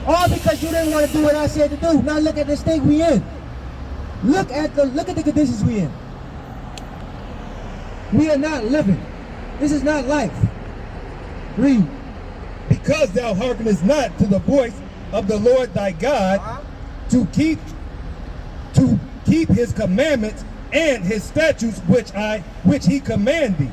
All because you didn't want to do what I said to do. Now look at the state we in. Look at the conditions we in. We are not living. This is not life. Read. Because thou hearkenest not to the voice of the Lord thy God, to keep his commandments and his statutes which he command thee.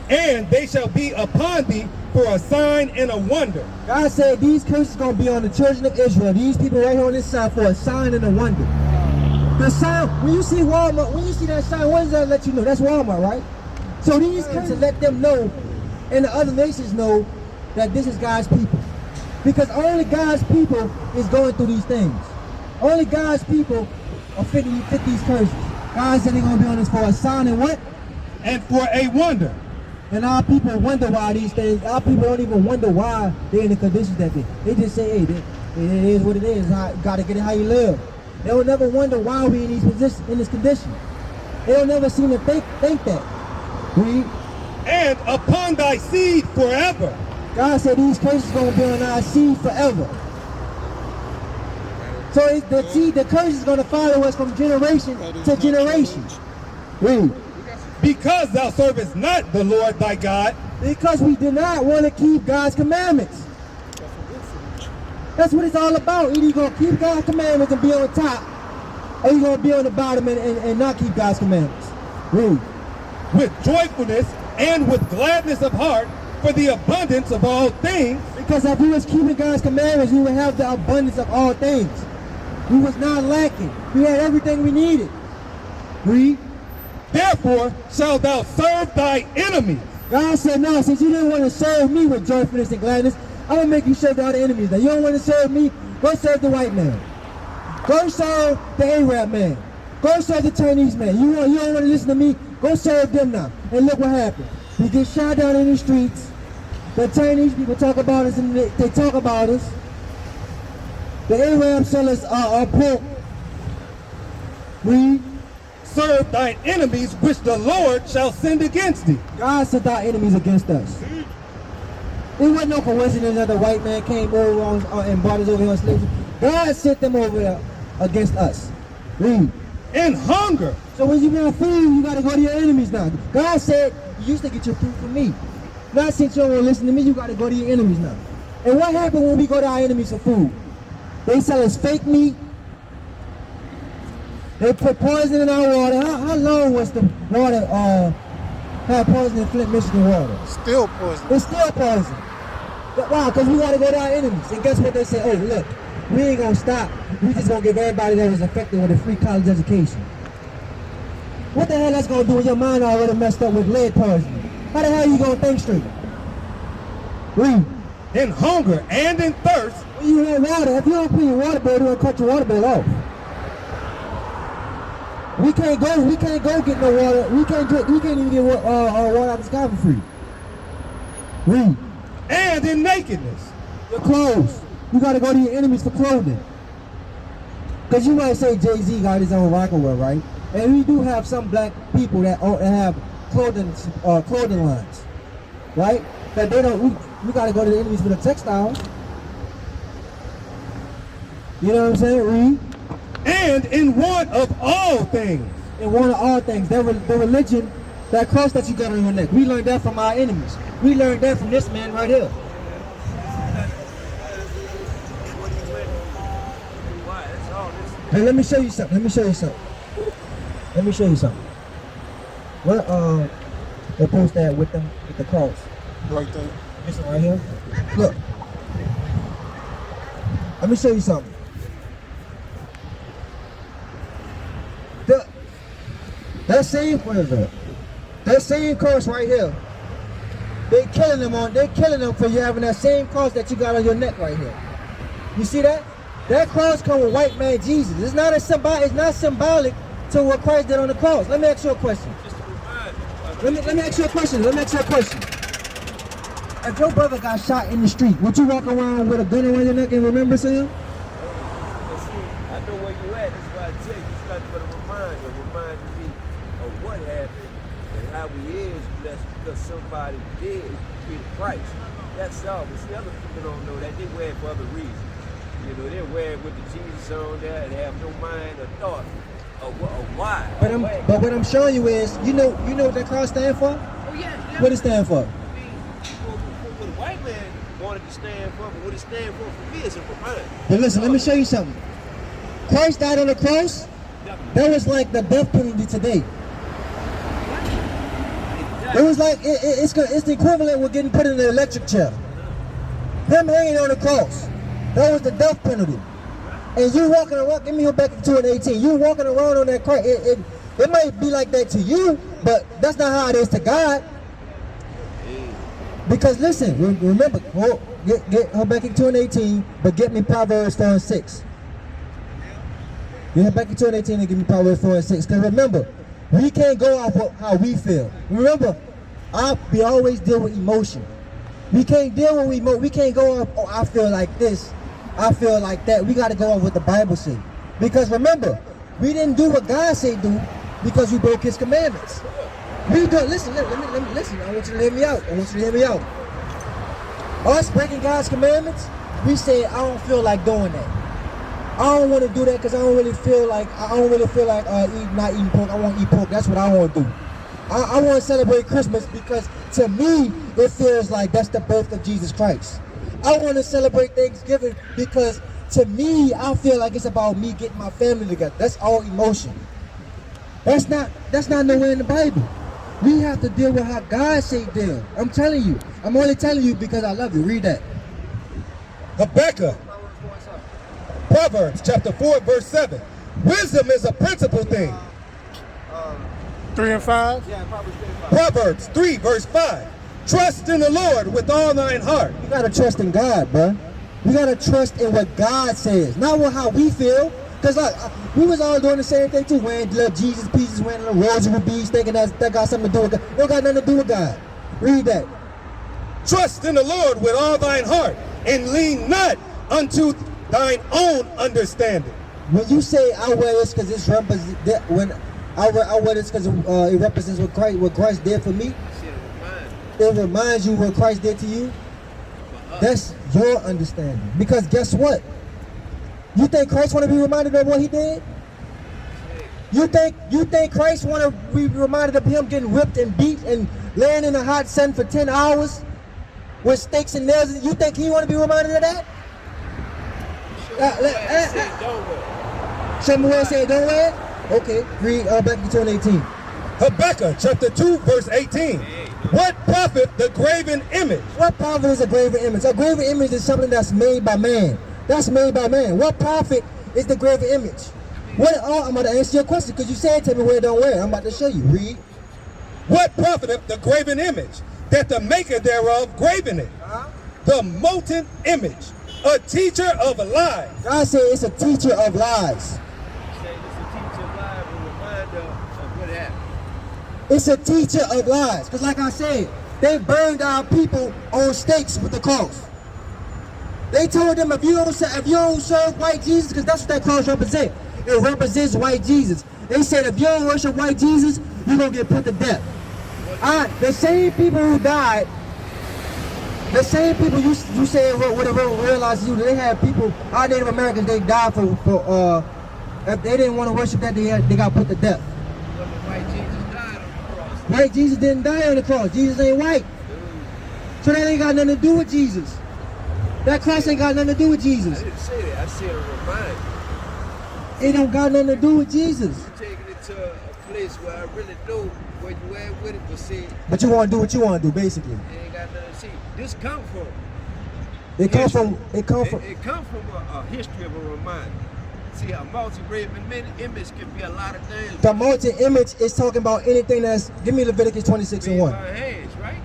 And they shall be upon thee for a sign and a wonder. God said these curses are going to be on the children of Israel. These people right here on this side for a sign and a wonder. The sign, when you see Walmart, when you see that sign, what does that let you know? That's Walmart, right? So these curses let them know, and the other nations know, that this is God's people. Because only God's people is going through these things. Only God's people are fit these curses. God said they're going to be on this for a sign and what? And for a wonder. And our people wonder why these things, our people don't even wonder why they're in the conditions that they just say, hey, it is what it is. Got to get it how you live. They will never wonder why we in this condition. They don't never seem to think that. Read. And upon thy seed forever. God said these curses are going to be on our seed forever. So the curse is going to follow us from generation to generation. Read. Because thou servest not the Lord thy God. Because we do not want to keep God's commandments. That's what it's all about. Either you're going to keep God's commandments and be on top, or you're going to be on the bottom and not keep God's commandments. Read. With joyfulness and with gladness of heart, for the abundance of all things. Because if we was keeping God's commandments, we would have the abundance of all things. We was not lacking. We had everything we needed. Read. Therefore shalt thou serve thy enemies. God said, no, since you didn't want to serve me with joyfulness and gladness, I'm going to make you serve the other enemies. Now, you don't want to serve me? Go serve the white man. Go serve the Arab man. Go serve the Chinese man. You don't want to listen to me? Go serve them now. And look what happened. We get shot down in the streets. The Chinese people talk about us, and they talk about us. The Arab sellers are pork. Read. Serve thine enemies which the Lord shall send against thee. God sent our enemies against us. It wasn't no coincidence that the white man came over and brought us over here on slavery. God sent them over there against us. Read. In hunger. So when you want food, you got to go to your enemies now. God said, you used to get your food from me. Now since you don't want to listen to me, you got to go to your enemies now. And what happened when we go to our enemies for food? They sell us fake meat. They put poison in our water. How long was the water have poison in Flint, Michigan water? Still poison. It's still poison. But why? Because we got to go to our enemies. And guess what they say? Oh, look, we ain't going to stop. We just going to give everybody that was affected with a free college education. What the hell that's going to do when your mind already messed up with lead poisoning? How the hell you going to think straight? Read. In hunger and in thirst. When you have water, if you don't clean your water bill, they're going to cut your water bill off. We can't go get no water. We can't even get water out of the sky for free. Read. And in nakedness. Your clothes. You got to go to your enemies for clothing. Because you might say Jay-Z got his own Rockaway, right? And we do have some black people that have clothing lines, right? But they don't. We got to go to the enemies for the textiles. You know what I'm saying? Read. And in want of all things. In want of all things. The religion, that cross that you got on your neck. We learned that from our enemies. We learned that from this man right here. Hey, let me show you something. What they post that with the cross. Right there. This one right here. Look. Let me show you something. That same cross right here. They're killing them for you having that same cross that you got on your neck right here. You see that? That cross comes with white man Jesus. It's not symbolic to what Christ did on the cross. Let me ask you a question. Let me ask you a question. If your brother got shot in the street, would you walk around with a gun around your neck and remember seeing him? I know where you at. That's why I tell you, it's nothing but a reminder me of what happened and how we is blessed because somebody did treat Christ. That's all. But see, other people don't know that. They wear it for other reasons. You know, they wear it with the Jesus on there and have no mind or thought of why. But what I'm showing you is, you know what that cross stand for? Oh yeah. What it stand for? I mean, what the white man wanted to stand for, but what it stand for me is a reminder. But listen, let me show you something. Christ died on the cross. That was like the death penalty today. It was like it's the equivalent with getting put in an electric chair. Him hanging on the cross. That was the death penalty. And you walking around, give me Habakkuk 2:18. You walking around on that cross. It might be like that to you, but that's not how it is to God. Because listen, remember, get Habakkuk 2:18, but get me Proverbs 4:6. Get Habakkuk 2:18 and give me Proverbs 4:6. Because remember, we can't go off of how we feel. Remember, we always deal with emotion. We can't deal with emotion. We can't go off, oh, I feel like this, I feel like that. We got to go off what the Bible says. Because remember, we didn't do what God said do because we broke His commandments. We do. Listen. Let me listen. I want you to hear me out. Us breaking God's commandments, we say, I don't feel like doing that. I don't want to do that because I don't really feel like not eating pork. I want to eat pork. That's what I want to do. I want to celebrate Christmas because to me it feels like that's the birth of Jesus Christ. I want to celebrate Thanksgiving because to me I feel like it's about me getting my family together. That's all emotion. That's not nowhere in the Bible. We have to deal with how God say deal. I'm telling you. I'm only telling you because I love you. Read that. Habakkuk. Proverbs chapter 4 verse 7. Wisdom is a principal thing. 3 and 5? Yeah, Proverbs 3:5. Proverbs 3 verse 5. Trust in the Lord with all thine heart. You gotta trust in God, bro. We gotta trust in what God says, not what how we feel. Cause like we was all doing the same thing too, wearing little Jesus pieces, wearing little rosary beads, thinking that got something to do with God. It don't got nothing to do with God. Read that. Trust in the Lord with all thine heart, and lean not unto thine own understanding. When you say I wear this because it's when I wear this because it represents what Christ did for me. It reminds you what Christ did to you. That's your understanding. Because guess what? You think Christ want to be reminded of what He did? You think Christ want to be reminded of Him getting whipped and beat and laying in the hot sun for 10 hours with stakes and nails? You think He want to be reminded of that? Show me where it said don't wear it? Okay, read Habakkuk 2:18. Habakkuk chapter 2 verse 18. What profit the graven image? What profit is a graven image? A graven image is something that's made by man. That's made by man. What profit is the graven image? I'm about to answer your question because you said to me where it don't wear. I'm about to show you. Read. What profiteth the graven image, that the maker thereof graven it? The molten image, a teacher of lies. God said it's a teacher of lies. It's a teacher of lies. Because like I said, they burned our people on stakes with the cross. They told them if you don't serve white Jesus, because that's what that cross represents. It represents white Jesus. They said if you don't worship white Jesus, you're going to get put to death. The same people who died, the same people you said would have realized they had people, our Native Americans, they died for if they didn't want to worship that, they got put to death. White Jesus didn't die on the cross. Jesus ain't white. So that ain't got nothing to do with Jesus. That cross ain't got nothing to do with Jesus. I didn't say that. I said a reminder. It don't got nothing to do with Jesus. You're taking it to a place where I really know where you at with it, but see. But you want to do what you want to do, basically. It ain't got nothing to see. This come from. It come from a history of a reminder. See, a multi-graven image can be a lot of things. The multi-image is talking about anything that's. Give me Leviticus 26 and 1. Made by hands, right?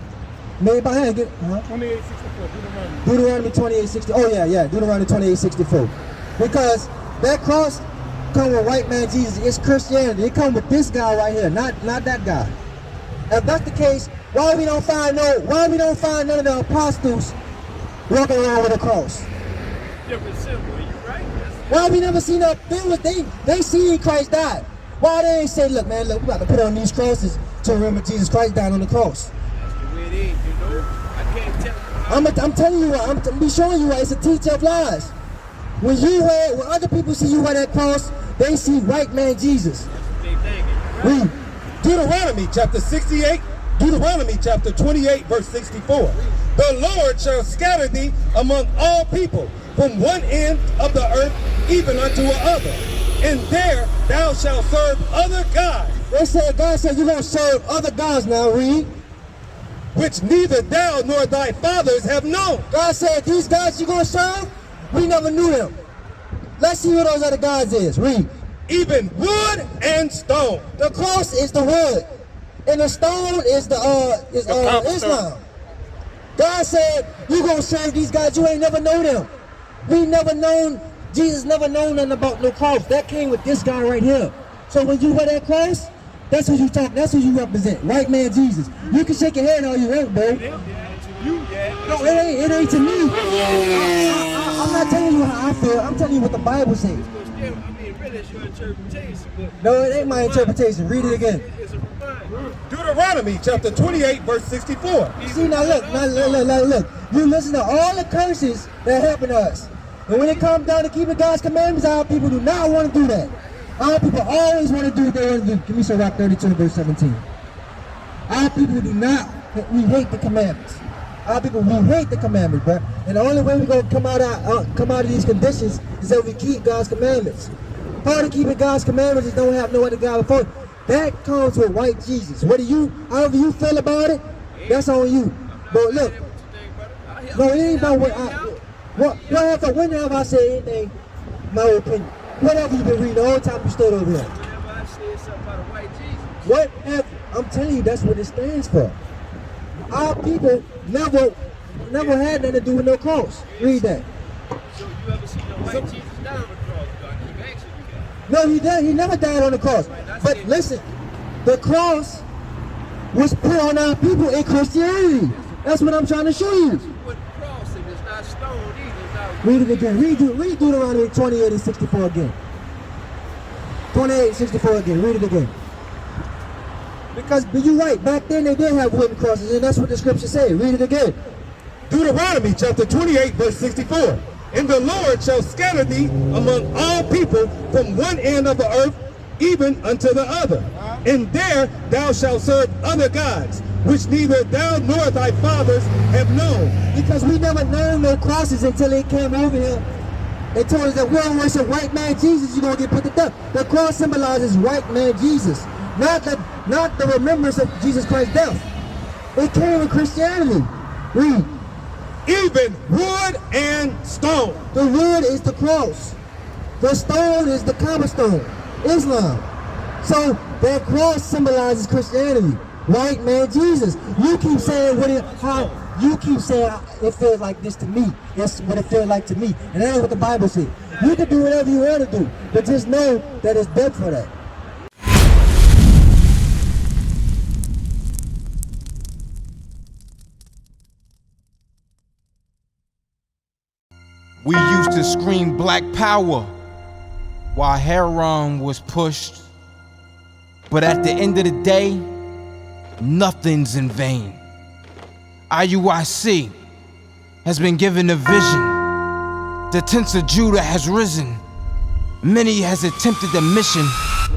Made by hand. 2864. Deuteronomy 28:60. Oh yeah, Deuteronomy 28:64. Because that cross come with white man Jesus. It's Christianity. It come with this guy right here, not that guy. If that's the case, why we don't find none of the apostles walking around with a cross? Different symbol, you right? Why we never seen that? They seen Christ die. Why they ain't say, look, we about to put on these crosses to remember Jesus Christ died on the cross? That's the way it is, you know. I can't tell you. I'm telling you why. I'm be showing you why. It's a teacher of lies. when other people see you wear that cross, they see white man Jesus. Read. Deuteronomy chapter 68, Deuteronomy chapter 28, verse 64. The Lord shall scatter thee among all people, from one end of the earth even unto another. And there thou shalt serve other gods. They said, God said you're going to serve other gods now, read. Which neither thou nor thy fathers have known. God said, these gods you're going to serve, we never knew them. Let's see what those other gods is. Read. Even wood and stone. The cross is the wood, and the stone is Islam. God said, you gonna serve these gods, you ain't never know them. We never known, Jesus never known nothing about no cross. That came with this guy right here. So when you wear that cross, that's who you talk, that's who you represent, white man Jesus. You can shake your head all you want, bro. No, it ain't to me. I'm not telling you how I feel, I'm telling you what the Bible says. No, it ain't my interpretation. Read it again. Deuteronomy chapter 28, verse 64. See, now look. You listen to all the curses that happen to us. And when it comes down to keeping God's commandments, our people do not want to do that. Our people always want to do what they want to do. Give me Sirach 32, verse 17. Our people do not, we hate the commandments. Our people, we hate the commandments, bro. And the only way we're going to come out of these conditions is that we keep God's commandments. Part of keeping God's commandments is don't have no other God before. That comes with white Jesus. However you feel about it, that's on you. But look, no, it ain't about when have I said anything, my opinion. Whatever you've been reading the whole time you stood over here. What have, I'm telling you, that's what it stands for. Our people never had nothing to do with no cross. Read that. So you ever seen the white Jesus down on the cross? I keep asking you that. No, he did. He never died on the cross. But listen, the cross was put on our people in Christianity. That's what I'm trying to show you. With the cross, and it's not stone either. It's not Read it again. Read Deuteronomy 28 and 64 again. 28 and 64 again. Read it again. Because you're right. Back then they did have wooden crosses, and that's what the scripture say. Read it again. Deuteronomy chapter 28, verse 64. And the Lord shall scatter thee among all people from one end of the earth even unto the other. And there thou shalt serve other gods, which neither thou nor thy fathers have known. Because we never known no crosses until they came over here. They told us that we don't worship white man Jesus, you're going to get put to death. The cross symbolizes white man Jesus, not the remembrance of Jesus Christ's death. It came with Christianity. Read. Even wood and stone. The wood is the cross. The stone is the cobblestone, Islam. So that cross symbolizes Christianity. White man Jesus. You keep saying it feels like this to me. That's what it feels like to me. And that ain't what the Bible says. You can do whatever you want to do, but just know that it's dead for that. We used to scream black power while heroin was pushed. But at the end of the day, nothing's in vain. IUIC has been given a vision. The tents of Judah has risen. Many has attempted the mission.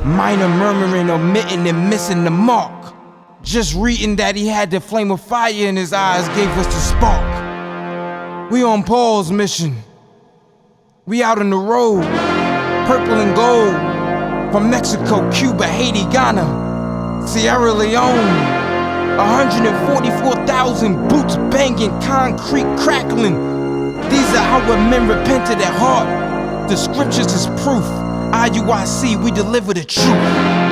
Minor murmuring, omitting, and missing the mark. Just reading that he had the flame of fire in his eyes gave us the spark. We on Paul's mission. We out on the road, purple and gold, from Mexico, Cuba, Haiti, Ghana, Sierra Leone. 144,000 boots banging, concrete crackling. These are our men repented at heart. The scriptures is proof. IUIC, we deliver the truth.